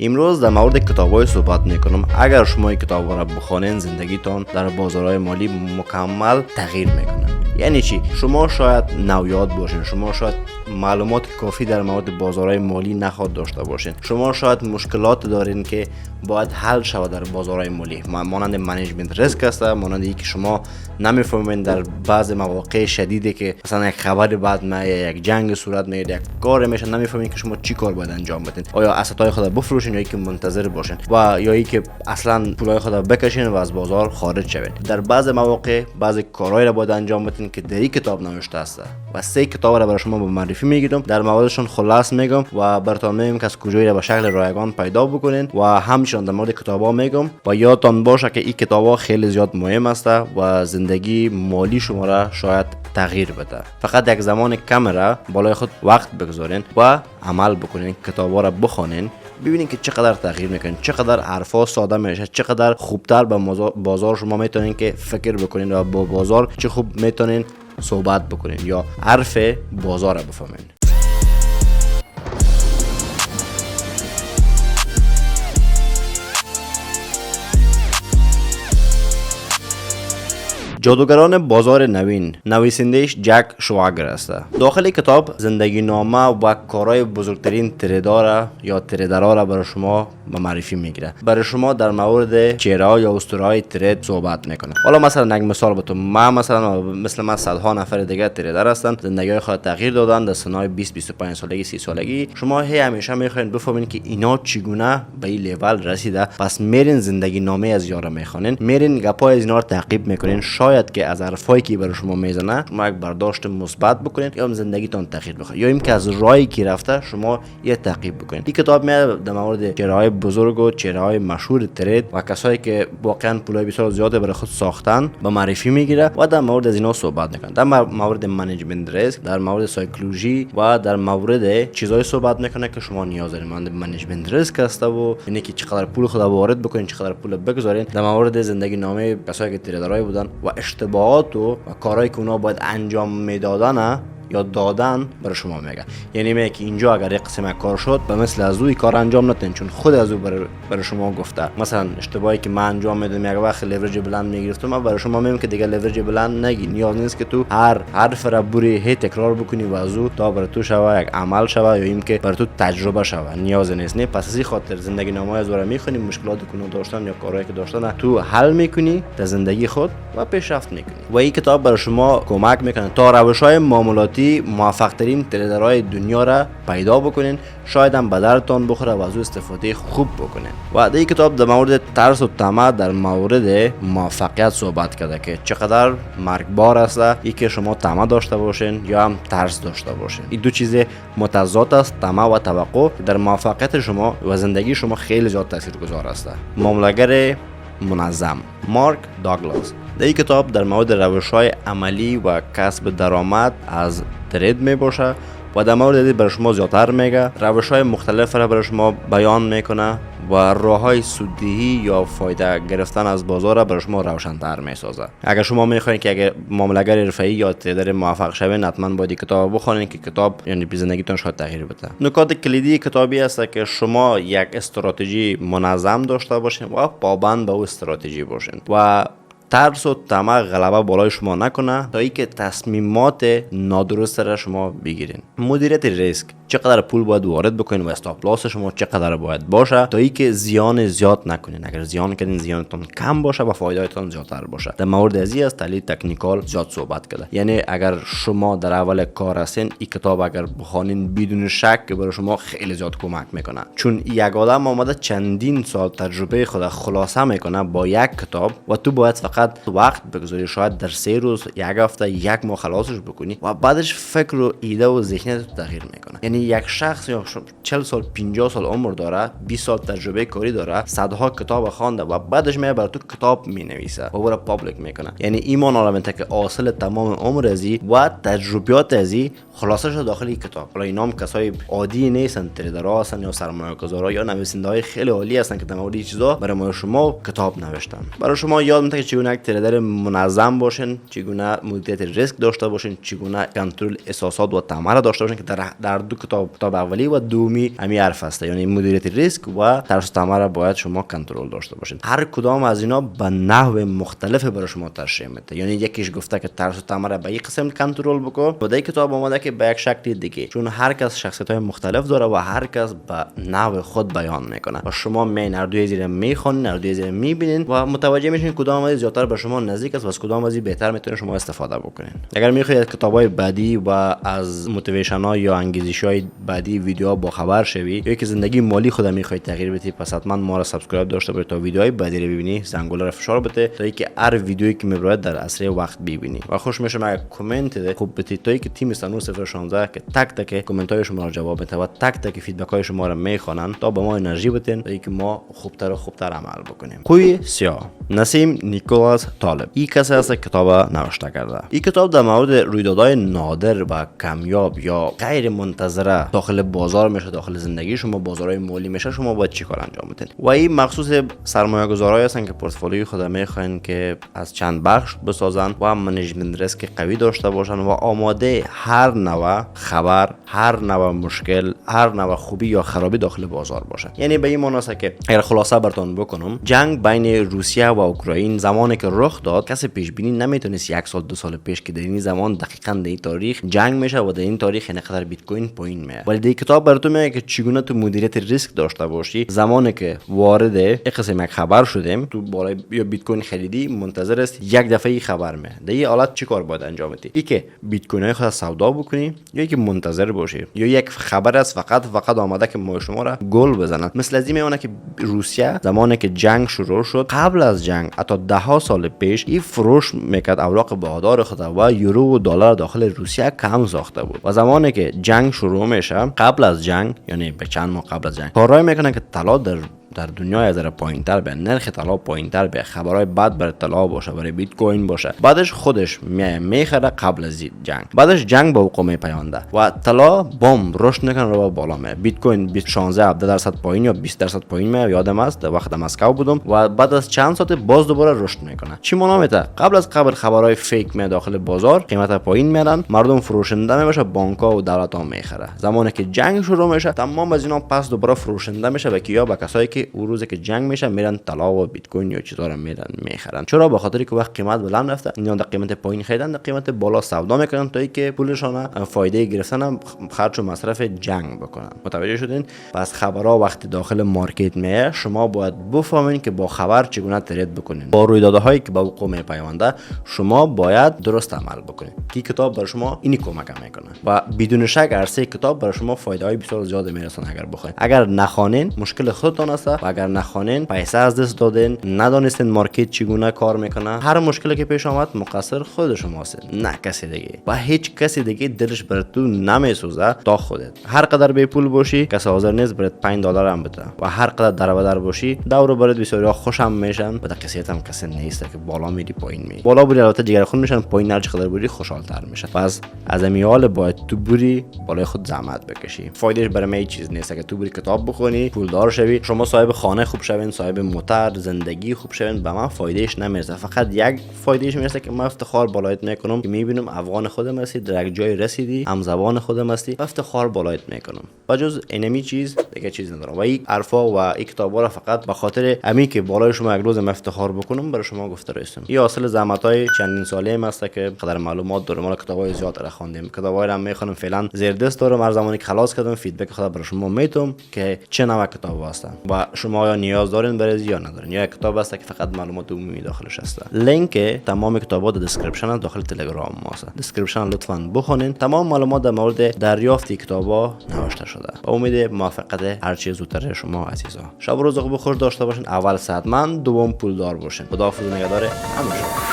امروز در مورد کتاب‌های صحبت میکنم. اگر شما این کتاب‌ها را بخوانید زندگیتان در بازارهای مالی مکمل تغییر میکنه. یعنی چی؟ شما شاید نویاد باشین، شما شاید معلومات کافی در مورد بازارهای مالی نخواد داشته باشین، شما شاید مشکلات دارین که باید حل شود در بازارهای مالی، مانند منیجمنت ریسک است، مانند اینکه شما نمیفهمین در بعض مواقع شدیدی که مثلا یک خبر بعد میاد، یک جنگ صورت میگیره، یک کار میشه، نمیفهمین که شما چی کار باید انجام بدین. آیا اسطای خود بفروشین یا اینکه منتظر باشین و یا اینکه اصلا پولای خود بکشین و از بازار خارج شوین. در بعض مواقع بعضی کارهایی را باید انجام بدین که در این کتاب نوشته است و 3 کتاب را برای شما به معرفی میگیرم، در موردشون خلاص میگم و براتون میگم که از کجایی را به شکل رایگان پیدا بکنین و همچنین در مورد کتابا میگم و یادتان باشه که این کتابا خیلی زیاد مهم است و زندگی مالی شما را شاید تغییر بده. فقط یک زمان کم را بالای خود وقت بگذارین و عمل بکنین، کتابا را بخونین، ببینین که چقدر تغییر میکنین، چقدر حرفا ساده میشه، چقدر خوبتر به بازار شما میتونین که فکر بکنین و با بازار چه خوب میتونین صحبت بکنین یا حرف بازار را بفهمین. جادوگران بازار نوین، نویسندهش جک شواگر است. داخل کتاب زندگی نامه و کارهای بزرگترین تریدارا یا تریدرها را برای شما معرفی میگیره. برای شما در مورد چهره‌ها یا اسطوره‌های ترید صحبت میکنه. حالا مثلا یک مثال بتون، من صدها نفر دیگه تریدر هستن، زندگی خود تغییر دادن در سنای 20 25 سالگی 30 سالگی. شما همیشه میخواین بفهمین که اینا چگونه به این لیول رسیده، پس میرین زندگی نامه از یارا میخونین، میرین گپای از اینا رو تعقیب میکنین، شاید که از حرفایی که برای شما میزنه شما یک برداشت مثبت بکنید یا زندگیتون تغییر بکنه یا اینکه از راهی که رفته شما یه تعقیب بکنید. این کتاب میاد در مورد چهره‌های بزرگ و چهره‌های مشهور ترید و کسایی که واقعا پولای بسیار زیاده برای خود ساختن به معرفی میگیره و در مورد از اینا صحبت میکنه. در مورد منیجمنت ریسک، در مورد سایکولوژی و در مورد چیزای صحبت میکنه که شما نیاز دارین. مانند منیجمنت ریسک است و اینه که چقدر پول خود وارد بکنین، چقدر پول بگذارین. در مورد زندگی نامه کسایی که تریدرای بودن و اشتباهات و کارهایی که اونا باید انجام میدادن یا دادن برای شما میگه. یعنی میگه که اینجا اگر یک قسم کار شد به مثل از او کار انجام ندین، چون خود از او برای شما گفته. مثلا اشتباهی که من انجام میدم یک وقت لورج بلند میگرفتم، من برای شما میگم که دیگه لورج بلند نگی. نیاز نیست که تو هر حرف را بری هی تکرار بکنی و از او تا برای تو شوه یک عمل شوه یا اینکه برای تو تجربه شوه. نیاز نیست. نه، پس از این خاطر زندگی نامه از ورا میخونی، مشکلاتی که داشتن یا کارهایی که داشتن تو حل میکنی در زندگی خود و پیشرفت میکنی. و این کتاب برای شما کمک میکنه تا روش‌های معاملاتی موفق ترین تریدرهای دنیا را پیدا بکنین، شاید هم به درتان بخوره و از او استفاده خوب بکنین. و در این کتاب در مورد ترس و طمع در مورد موفقیت صحبت کرده که چقدر مرگبار است ای که شما طمع داشته باشین یا هم ترس داشته باشین. این دو چیز متضاد است، طمع و توقع، در موفقیت شما و زندگی شما خیلی زیاد تاثیرگذار است. معامله‌گر منظم مارک داگلاس در این کتاب در مورد روش‌های عملی و کسب درآمد از ترید می باشه و در مورد برای شما زیادتر میگه، روش‌های مختلف را برای شما بیان میکنه و راه‌های سوددهی یا فایده گرفتن از بازار را برای شما روشن‌تر میسازه. اگر شما میخواین که اگر معامله‌گر حرفه‌ای یا تریدر موفق شوین، حتما باید کتاب بخونین که کتاب یعنی زندگیتون شاید تغییر بده. نکات کلیدی کتابی است که شما یک استراتژی منظم داشته باشین و پابند به اون استراتژی باشین و ترس و طمع غلبه بالای شما نکنه تا اینکه تصمیمات نادرست را شما بگیرین. مدیریت ریسک، چقدر پول باید وارد بکنین و استاپ لاس شما چقدر باید باشه تا اینکه زیان زیاد نکنین. اگر زیان کردین زیانتون کم باشه و فایدهتون زیادتر باشه. در مورد ازی از تحلیل تکنیکال زیاد صحبت کرده. یعنی اگر شما در اول کار هستین، این کتاب اگر بخونین بدون شک برای شما خیلی زیاد کمک میکنه، چون یک آدم اومده چندین سال تجربه خود خلاصه میکنه با یک کتاب و تو باید فقط وقت بگذاری، شاید در 3 روز، یک هفته، یک ماه خلاصش بکنی و بعدش فکر و ایده و ذهنیت تغییر میکنه. یعنی یک شخص یا 40 سال 50 سال عمر داره، 20 سال تجربه کاری داره، صدها کتاب خوانده و بعدش میاد برای تو کتاب مینویسه و برای پابلیک میکنه. یعنی ایمان آلمنته که حاصل تمام عمر ازی و تجربیات ازی خلاصه شده داخل کتاب. حالا اینا هم کسای عادی نیستن، تریدرها هستن یا سرمایه‌گذارا یا نویسنده‌های خیلی عالی هستن که در مورد این چیزا برای ما شما کتاب نوشتن. برای شما یاد میده که چگونه چگونه یک تریدر منظم باشین، چگونه مدیریت ریسک داشته باشین، چگونه کنترل احساسات و طمع را داشته باشین که در دو کتاب اولی و دومی همین حرف است، یعنی مدیریت ریسک و ترس و طمع را باید شما کنترل داشته باشین. هر کدام از اینا به نحو مختلف برای شما تشریح میده. یعنی یکیش گفته که ترس و طمع را به یک قسم کنترل بکن و در کتاب اومده که به یک شکل دیگه، چون هر کس شخصیت‌های مختلف داره و هر کس به نحو خود بیان میکنه و شما می هر دوی زیر میخونین، هر دوی زیر میبینین و متوجه میشین کدام از زیاتر به شما نزدیک است و از کدام از بهتر میتونین شما استفاده بکنین. اگر میخواید از کتابای بعدی و از موتیویشن ها یا انگیزش های بعدی ویدیوها با خبر شوی یا که زندگی مالی خودت میخواید تغییر بدی، پس حتما ما را سابسکرایب داشته باش تا ویدیوهای بعدی رو ببینی، زنگوله رو فشار بده تا اینکه هر ویدیویی که میبرد در اسرع وقت ببینی. و خوش میشم اگر کامنت ده خوب بدید تا اینکه تیم سنور 016 که تک تک کامنت های شما رو جواب میده و تک تک فیدبک های شما رو میخوانن تا به ما انرژی بدین تا اینکه ما خوبتر و خوبتر عمل بکنیم. کوی سیاه، نسیم نیکولاس طالب. این کسی است کتاب نوشته کرده. این کتاب در مورد رویدادهای نادر و کمیاب یا غیر منتظره داخل بازار میشه، داخل زندگی شما، بازارهای مالی میشه، شما باید چیکار انجام بدین. و این مخصوص سرمایه‌گذارایی هستن که پورتفولیوی خود میخواین که از چند بخش بسازن و منیجمنت ریسک قوی داشته باشن و آماده هر نوع خبر، هر نوع مشکل، هر نوع خوبی یا خرابی داخل بازار باشه. یعنی به این معنی است که اگر خلاصه براتون بکنم، جنگ بین روسیه و اوکراین زمانی که رخ داد کسی پیش بینی نمیتونست یک سال دو سال پیش که در این زمان دقیقاً در این تاریخ جنگ میشه و در این تاریخ اینقدر بیت کوین پایین میاد. ولی در کتاب براتون میگه که چگونه تو مدیریت ریسک داشته باشی زمانی که وارد یک قسم یک خبر شدیم، تو بالای یا بیت کوین خریدی، منتظر است یک دفعه این خبر میاد. در این حالت چیکار باید انجام بدی؟ ای که بیت کوین های خود سودا بکنی یا اینکه منتظر باشی یا یک خبر است فقط آمده که ما شما را گل بزنند. مثل از این میمونه که روسیه زمانی که جنگ شروع شد، قبل از جنگ حتی 10 سال پیش این فروش میکرد اوراق بهادار خود و یورو و دلار داخل روسیه کم ساخته بود. و زمانی که جنگ شروع میشه، قبل از جنگ یعنی به چند ماه قبل از جنگ، کارایی میکنن که طلا در دنیا از پایینتر به نرخ طلا پایینتر به خبرهای بد بر طلا باشه، برای بیت کوین باشه. بعدش خودش میخره قبل از جنگ، بعدش جنگ با وقوع میپیونده و طلا بم رشد نکنه رو بالا میره. بیت کوین 16-17% پایین یا 20% پایین میره، یادم است وقت مسکو بودم و بعد از چند ساعت باز دوباره رشد میکنه. چی معنا میده؟ قبل از خبرهای فیک می داخل بازار قیمت پایین میارن، مردم فروشنده میشه، بانک‌ها و دولت‌ها میخره. زمانی که جنگ شروع میشه، تمام از اینا پس دوباره فروشنده میشه به کیا؟ به کسایی که اون روزی که جنگ میشه میرن طلا و بیت کوین یا چیزا رو میخرن. چرا؟ به خاطری که وقت قیمت بلند رفته، اینا در قیمت پایین خریدن، در قیمت بالا سودا میکنن تا اینکه پولشون فایده گرفتن خرج و مصرف جنگ بکنن. متوجه شدین؟ پس خبرها وقتی داخل مارکت میه، شما باید بفهمین که با خبر چگونه ترید بکنین. با رویدادهایی که با وقوع میپیونده شما باید درست عمل بکنین. کی کتاب برای شما اینی کمک میکنه و بدون شک عرصه کتاب برای شما فایده های بسیار زیاد میرسونه اگر بخواید. اگر نخوانین مشکل خودتان است و اگر نخوانین پیسه از دست دادین، ندانستین مارکت چگونه کار میکنه، هر مشکلی که پیش آمد مقصر خود شما هستید، نه کسی دیگه. و هیچ کسی دیگه دلش بر تو نمیسوزه تا خودت. هر قدر به پول باشی کسی حاضر نیست برات $5 هم بده و هر قدر درآمد باشی دور برات بسیارا خوشم میشن و در قصیت هم کسی نیست که بالا میری پایین میری. بالا بری البته جگرخون میشن، پایین هر چقدر بری خوشحال‌تر میشن. پس از امیال باید تو بری بالای خود زحمت بکشی. فایدهش برای من چیز نیست که تو بری کتاب بخونی پولدار شوی، شما صاحب خانه خوب شوین، صاحب موتر، زندگی خوب شوین. به من فایدهش نمیرسه. فقط یک فایدهش میرسه که من افتخار بالایت میکنم که میبینم افغان خودم هستی، در یک جای رسیدی، هم زبان خودم هستی، افتخار بالایت میکنم. بجز اینمی چیز دیگه چیز ندارم. و این حرفا و این کتابا رو فقط به خاطر امی که بالای شما یک روز افتخار بکنم برای شما گفته رسیدم. این حاصل زحمت‌های چندین ساله ام است که قدر معلومات دارم. ما کتابای زیاد را خواندیم، کتابای را میخونم، فعلا زیر دست دارم. هر زمانی که خلاص کردم فیدبک خود برای شما میتونم که چه نوع کتاب هستن و شما یا نیاز دارین برای یا ندارین، یا کتاب هست که فقط معلومات عمومی داخلش هست. لینک تمام کتابات در دسکریپشن داخل تلگرام ما هست. دسکریپشن لطفاً بخونین. تمام معلومات در مورد دریافت کتابا نوشته شده. با امید موفقیت هر چیز زودتر شما عزیزا. شب و روز خوب و خوش داشته باشین. اول صحتمند، دوم پولدار باشین. خداحافظ و نگهدار همه شما.